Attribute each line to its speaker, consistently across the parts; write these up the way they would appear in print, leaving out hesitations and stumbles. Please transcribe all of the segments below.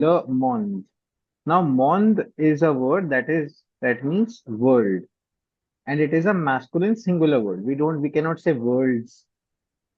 Speaker 1: Le monde. Now, monde is a word that means world, and it is a masculine singular word. We cannot say worlds,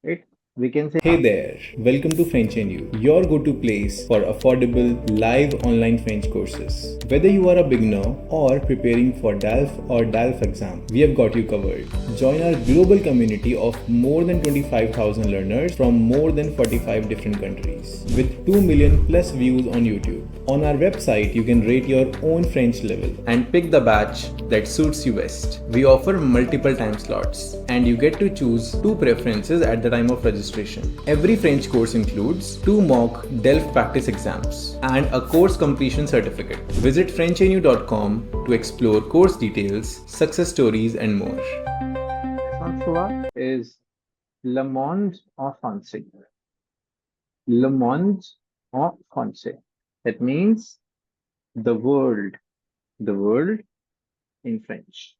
Speaker 1: right? We can say
Speaker 2: Hey there, welcome to frenchnyou, your go-to place for affordable live online French courses. Whether you are a beginner or preparing for DELF or DELF exam, we have got you covered. Join our global community of more than 25,000 learners from more than 45 different countries with 2 million plus views on YouTube. On our website, you can rate your own French level and pick the batch that suits you best. We offer multiple time slots and you get to choose two preferences at the time of registration. Every French course includes 2 mock DELF practice exams and a course completion certificate. Visit frenchnyou.com to explore course details, success stories, and more.
Speaker 1: François is Le monde en français. Le monde en français. That means the world in French.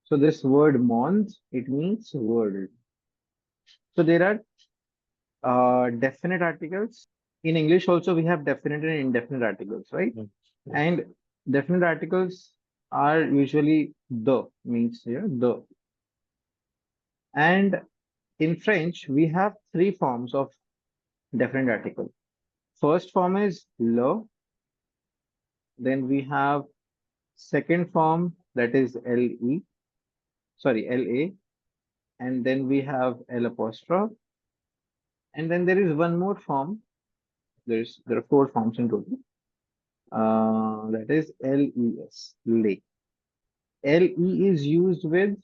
Speaker 1: So this word monde, it means world. So there are definite articles. In English also we have definite and indefinite articles, right? And definite articles are usually the means here the. And in French we have three forms of definite article. First form is le, then we have second form that is le, sorry la, and then we have l apostrophe, and then there is one more form. There are four forms in total. That is les, le. Le is used with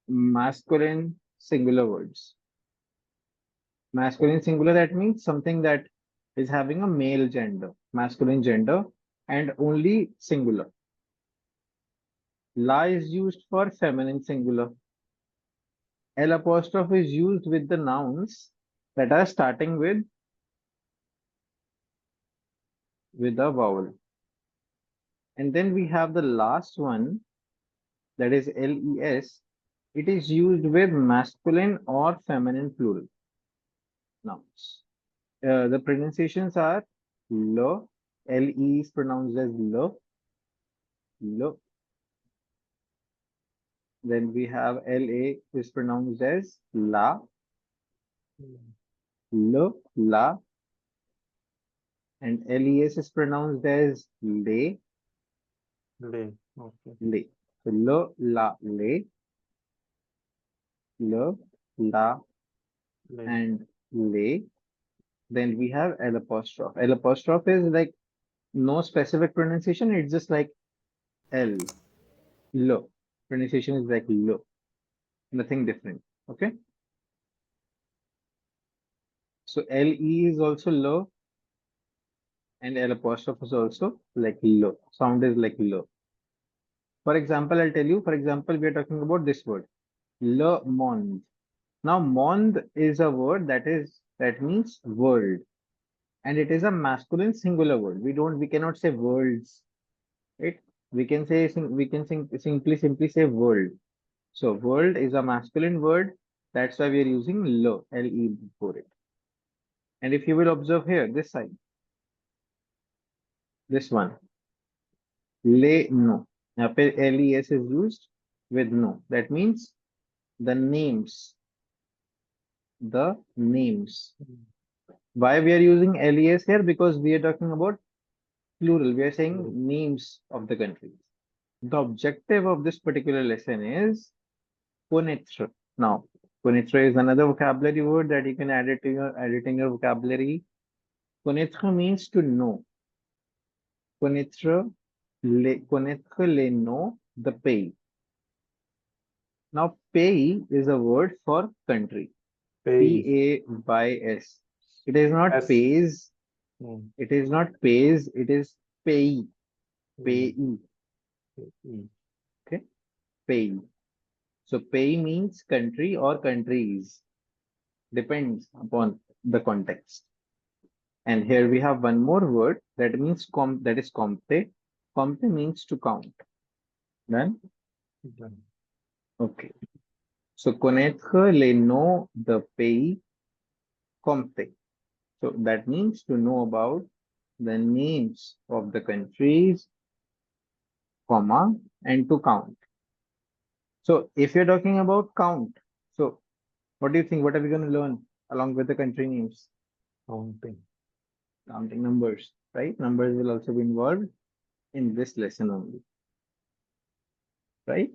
Speaker 1: masculine singular words. Masculine singular, that means something that is having a male gender, masculine gender, and only singular. La is used for feminine singular. L apostrophe is used with the nouns that are starting with a vowel. And then we have the last one, that is les. It is used with masculine or feminine plural nouns. The pronunciations are le. Le is pronounced as le. Le. Then we have la is pronounced as la. Le, la. And les is pronounced as le.
Speaker 3: Le. Okay.
Speaker 1: Le. So le, la, le. Le, la,
Speaker 3: Le.
Speaker 1: and le. Then we have L apostrophe. L apostrophe is like no specific pronunciation. It's just like L. Lo. Pronunciation is like lo. Nothing different. Okay. So LE is also lo, and L apostrophe is also like lo. Sound is like lo. For example, I'll tell you. For example, we are talking about this word, le monde. Now, monde is a word that means world, and it is a masculine singular word. We cannot say worlds, right? We can say simply say world. So world is a masculine word. That's why we are using le, le before it. And if you will observe here, this side, this one, le no. यहाँ पे les is used with no. That means the names, the names. Why we are using les here? Because we are talking about plural. We are saying names of the countries. The objective of this particular lesson is connaître. Now, connaître is another vocabulary word that you can add it to your vocabulary. Connaître means to know. Connaître les noms de pays. Now, pays is a word for country.
Speaker 3: Pays.
Speaker 1: P-A-Y-S. It is not
Speaker 3: S.
Speaker 1: pays.
Speaker 3: Mm.
Speaker 1: It is not pays. It is pays. Pays. Okay. Pays. So, pays means country or countries. Depends upon the context. And here we have one more word that means that is compte. Compte means to count. Done?
Speaker 3: Done.
Speaker 1: Okay. So connaître les noms de pays compte. So that means to know about the names of the countries, comma, and to count. So if you're talking about count, so what do you think? What are we going to learn along with the country names?
Speaker 3: Counting.
Speaker 1: Counting numbers, right? Numbers will also be involved in this lesson only, right?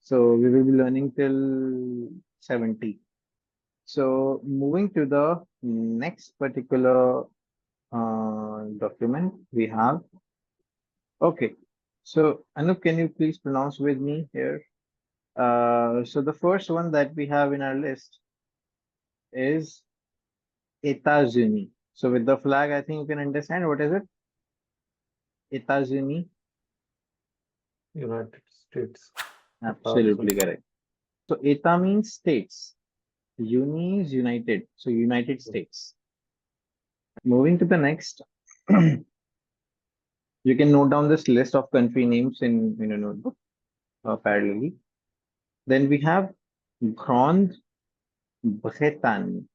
Speaker 1: So we will be learning till 70. So moving to the next particular document we have. Okay. So Anup, can you please pronounce with me here? So the first one that we have in our list is États-Unis. So with the flag, I think you can understand what is it? États-Unis.
Speaker 3: United States.
Speaker 1: Absolutely correct. So État means states. Uni is United. So United States. Moving to the next. You can note down this list of country names in a notebook parallelly. Then we have Grande-Bretagne.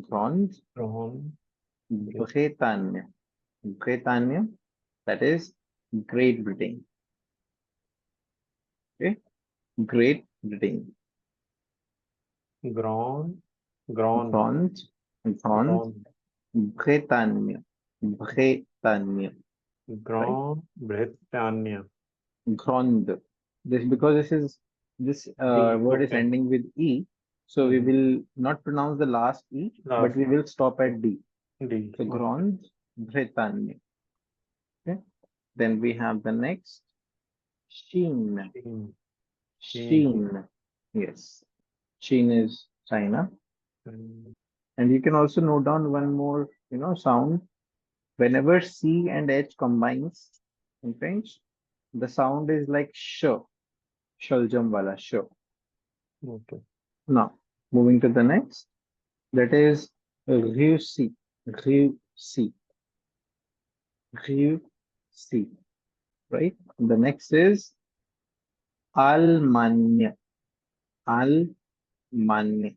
Speaker 1: Grande-Bretagne. Bretagne, that is Great Britain. Okay, Great Britain.
Speaker 3: Grand.
Speaker 1: Grande-Bretagne. Bretagne.
Speaker 3: Grand Britannia.
Speaker 1: Grande. Because this word is
Speaker 3: Okay.
Speaker 1: ending with E, so we will not pronounce the last E, but we will stop at D.
Speaker 3: D.
Speaker 1: So Grande Bretagne. Okay. Then we have the next Chine. Chine. Yes. Chine is China. And you can also note down one more, sound. Whenever C and H combines in French, the sound is like sh. Shaljam wala sh.
Speaker 3: Okay.
Speaker 1: Now, moving to the next, that is Russie. Russie. Russie. Right? The next is Allemagne. Allemagne.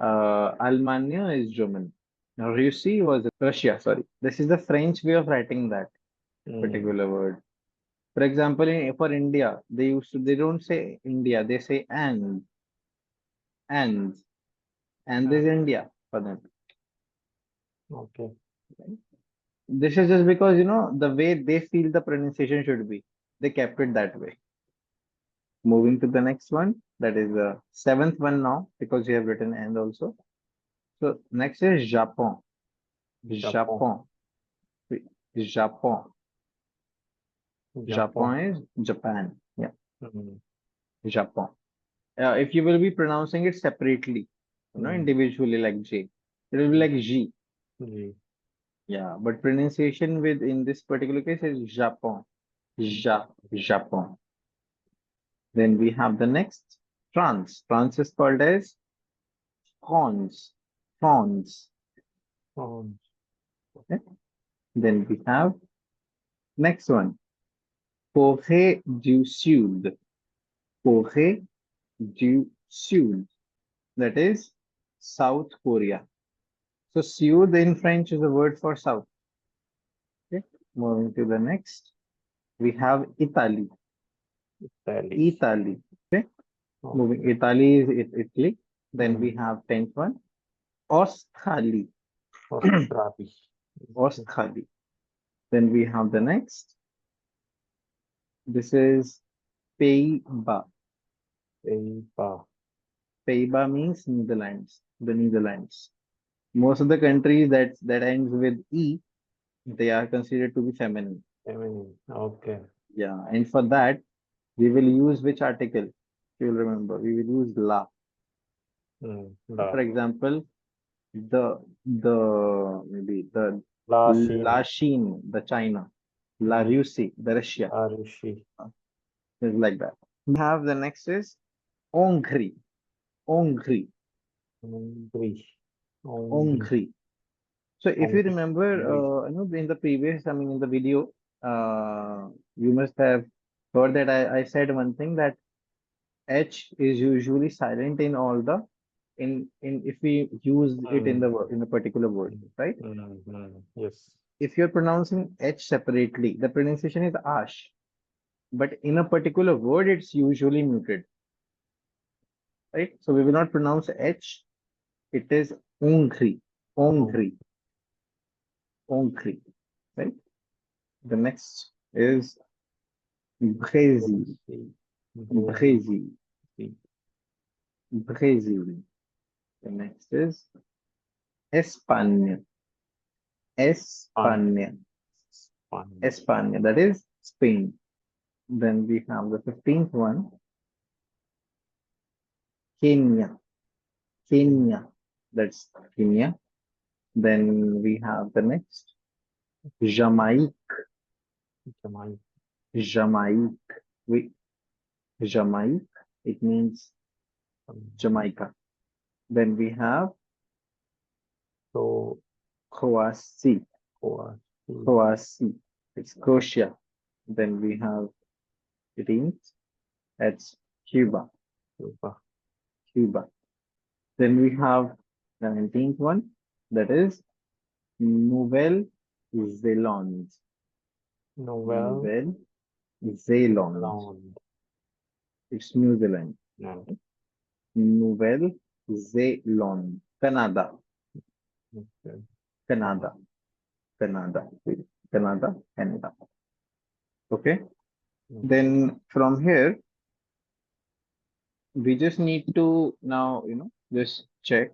Speaker 1: Allemagne is German. Now, Russie was Russia, sorry. This is the French way of writing that particular word. For example, for India, they don't say India, they say and this is India for them.
Speaker 3: Okay.
Speaker 1: This is just because the way they feel the pronunciation should be. They kept it that way. Moving to the next one, that is the seventh one now, because you have written and also. So next is Japan. Japan. Japan. Japan is Japan. Yeah. Japan. If you will be pronouncing it separately, individually like J, it will be like G. Yeah, but pronunciation in this particular case is Japan. Japan. Then we have the next, France. France is called as France. France. Okay. Then we have next one, Corée du Sud. Corée du Sud. That is South Korea. So Sud in French is a word for south. Okay. Moving to the next, we have Italy. Italy. Okay. Moving, Italy is Italy. Then we have 10th one, Australia. Australia. Then we have the next. This is Pays-Bas. Pays-Bas means Netherlands. The Netherlands. Most of the countries that ends with E, they are considered to be feminine.
Speaker 3: Okay.
Speaker 1: Yeah, and for that we will use which article? You will remember. We will use la. For example, maybe the La Chine, the China. La Russie, the Russia. It's like that. We have the next is Hongrie. Hongrie. Hongrie. So if you remember, in the previous, in the video, you must have heard that I said one thing, that H is usually silent in all the if we use it in
Speaker 3: Mm,
Speaker 1: in a particular word, right?
Speaker 3: yes.
Speaker 1: If you're pronouncing H separately, the pronunciation is ash, but in a particular word, it's usually muted, right? So we will not pronounce H. It is ongri,
Speaker 3: Oh,
Speaker 1: ongri, ongri, right? The next is Brésil,
Speaker 3: see.
Speaker 1: Brésil, Brésil. The next is España,
Speaker 3: Fun.
Speaker 1: España,
Speaker 3: Fun.
Speaker 1: España. That is Spain. Then we have the 15th one, Kenya, Kenya. That's Kenya. Then we have the next, Jamaica,
Speaker 3: Jamaica.
Speaker 1: Jamaica. We Jamaica. It means Jamaica. Then we have
Speaker 3: So,
Speaker 1: Croatia,
Speaker 3: Croatia.
Speaker 1: Croatia. It's Croatia. Then we have 18th. That's Cuba,
Speaker 3: Cuba.
Speaker 1: Cuba. Then we have the 19th one. That is Nouvelle-Zélande,
Speaker 3: Novel.
Speaker 1: Nouvelle-Zélande.
Speaker 3: Land.
Speaker 1: It's New Zealand.
Speaker 3: No.
Speaker 1: Nouvelle-Zélande, Canada,
Speaker 3: Okay.
Speaker 1: Canada, Canada, Canada, Canada. Okay. Then from here, we just need to now, just check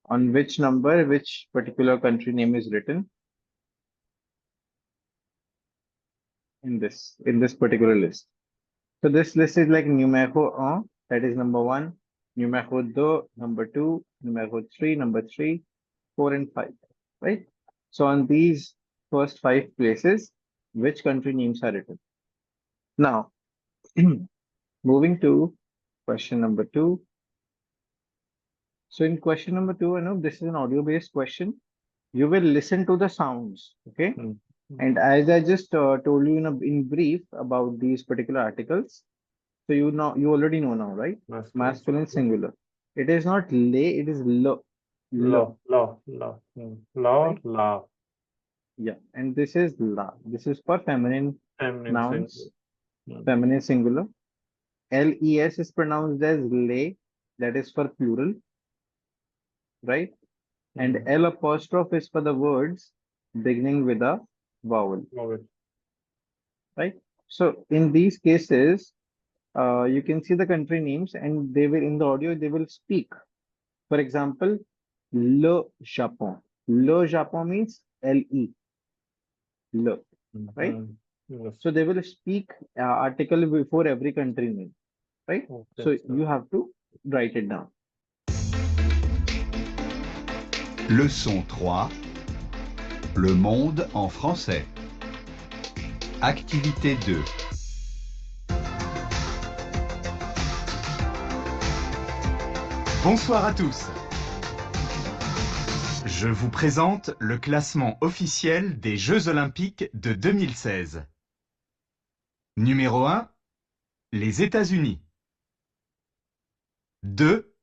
Speaker 1: on which number, which particular country name is written in this particular list. So this list is like numéro un, that is number 1, numéro deux, number 2, numéro 3, number 3, 4 and 5, right? So on these first 5 places, which country names are written? Now, moving to question number 2. So in question number 2, I know this is an audio-based question. You will listen to the sounds, okay? And as I just told you in brief about these particular articles, so you already know now, right? Masculine singular. It is not lay, it is lo.
Speaker 3: Lo. Lo.
Speaker 1: Right?
Speaker 3: La.
Speaker 1: Yeah, and this is la. This is for feminine
Speaker 3: Feminine
Speaker 1: nouns,
Speaker 3: singular.
Speaker 1: feminine singular. Les is pronounced as lay, that is for plural, right? And L apostrophe is for the words beginning with a vowel,
Speaker 3: Okay.
Speaker 1: right? So in these cases, you can see the country names and they will, in the audio, they will speak. For example, le Japon. Le Japon means L-E, le, right?
Speaker 3: Yes.
Speaker 1: So they will speak article before every country name, right?
Speaker 3: Okay,
Speaker 1: So
Speaker 3: sir.
Speaker 1: you have to write it down.
Speaker 4: Leçon 3. Le monde en français. Activité 2. Bonsoir à tous. Je vous présente le classement officiel des Jeux Olympiques de 2016. Numéro 1, les États-Unis. 2,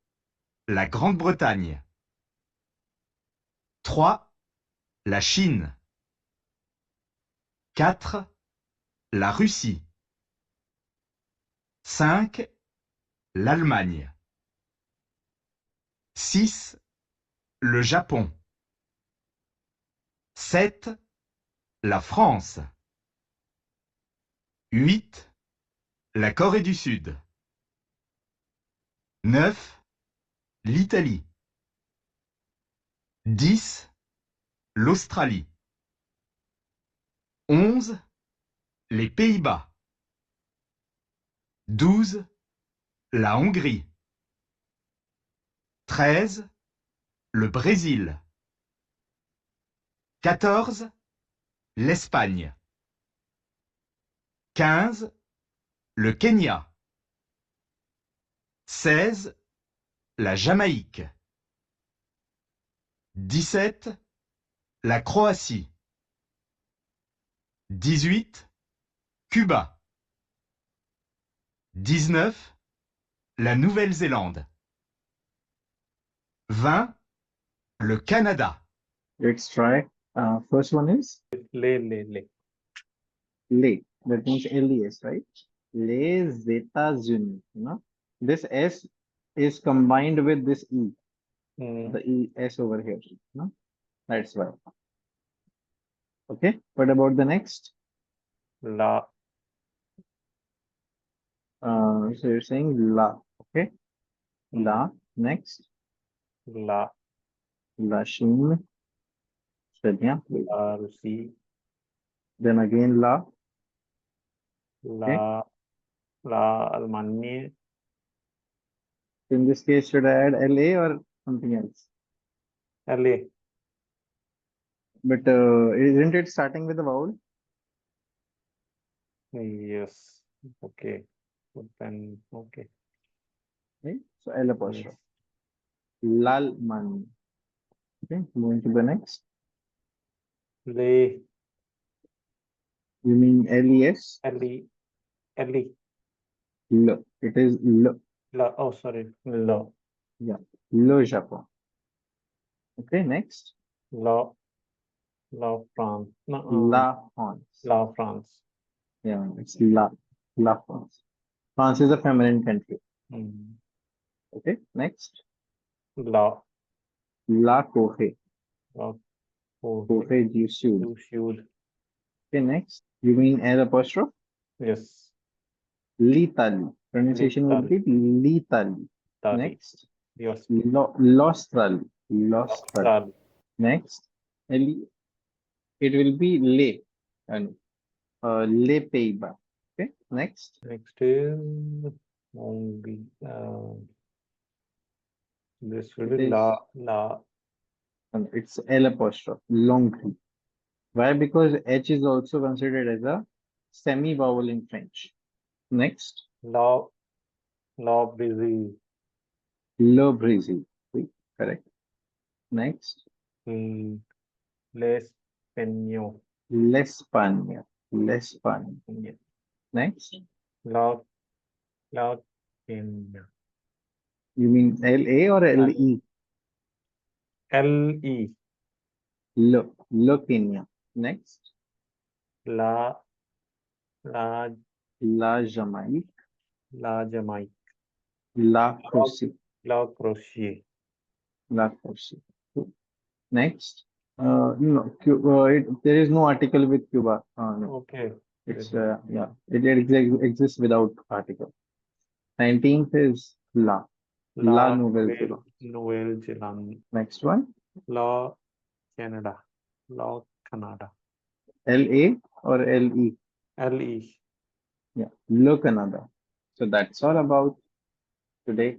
Speaker 4: la Grande-Bretagne. 3, la Chine. 4, la Russie. 5, l'Allemagne. 6, le Japon. 7, la France. 8, la Corée du Sud. 9, l'Italie. 10, l'Australie. 11, les Pays-Bas. 12, la Hongrie. 13, le Brésil. 14, l'Espagne. 15, le Kenya. 16, la Jamaïque. 17, la Croatie. 18, Cuba. 19, la Nouvelle-Zélande. 20, le Canada.
Speaker 1: Let's try. First one is
Speaker 3: Le.
Speaker 1: les. That means LES, right? Les États-Unis. You know, this S is combined with this E, the ES over here. You know, that's why. Okay. What about the next?
Speaker 3: La.
Speaker 1: So you're saying la. Okay. La. Next.
Speaker 3: La.
Speaker 1: La Chine. Très bien.
Speaker 3: La Russie.
Speaker 1: Then again la.
Speaker 3: La. La Allemagne.
Speaker 1: In this case, should I add LA or something else?
Speaker 3: LA.
Speaker 1: But isn't it starting with a vowel?
Speaker 3: Yes. Okay. Then okay.
Speaker 1: Right? So L apostrophe. Lalman. Okay, moving to the next.
Speaker 3: Le.
Speaker 1: You mean LES?
Speaker 3: Le. Le.
Speaker 1: L. It is L.
Speaker 3: La. Oh, sorry. La.
Speaker 1: Yeah. Le Japon. Okay, next.
Speaker 3: La. La France. No.
Speaker 1: La France.
Speaker 3: La France.
Speaker 1: Yeah, it's La. La France. France is a feminine country. Okay, next.
Speaker 3: La.
Speaker 1: La Corée.
Speaker 3: La. Oh,
Speaker 1: Corée du Sud.
Speaker 3: you should.
Speaker 1: Okay, next. You mean L apostrophe?
Speaker 3: Yes.
Speaker 1: L'Italie. Pronunciation would be l'Italie.
Speaker 3: Tali.
Speaker 1: Next.
Speaker 3: Yes.
Speaker 1: L'Australie. L'Australie.
Speaker 3: Tali.
Speaker 1: Next. It will be les. And les Pays-Bas. Okay, next.
Speaker 3: Next is this will
Speaker 1: It
Speaker 3: be
Speaker 1: is-
Speaker 3: la.
Speaker 1: And it's L apostrophe. Longue. Why? Because H is also considered as a semi-vowel in French. Next.
Speaker 3: La Brazil.
Speaker 1: Le Brésil. Correct. Next.
Speaker 3: L'Espagnol.
Speaker 1: L'Espagne. L'Espagne. Next.
Speaker 3: La Kenya.
Speaker 1: You mean LA or LE?
Speaker 3: LE.
Speaker 1: Le Kenya. Next.
Speaker 3: La
Speaker 1: La Jamaïque.
Speaker 3: Jamaica.
Speaker 1: La Croatie.
Speaker 3: La Croatia.
Speaker 1: La Croatie. Next. No, there is no article with Cuba. No.
Speaker 3: Okay.
Speaker 1: It's yeah, it exists without article. 19th is La
Speaker 3: Nouvelle-Zélande.
Speaker 1: Next one,
Speaker 3: La Canada.
Speaker 1: LA or LE?
Speaker 3: LE.
Speaker 1: Yeah, Le Canada. So that's all about today.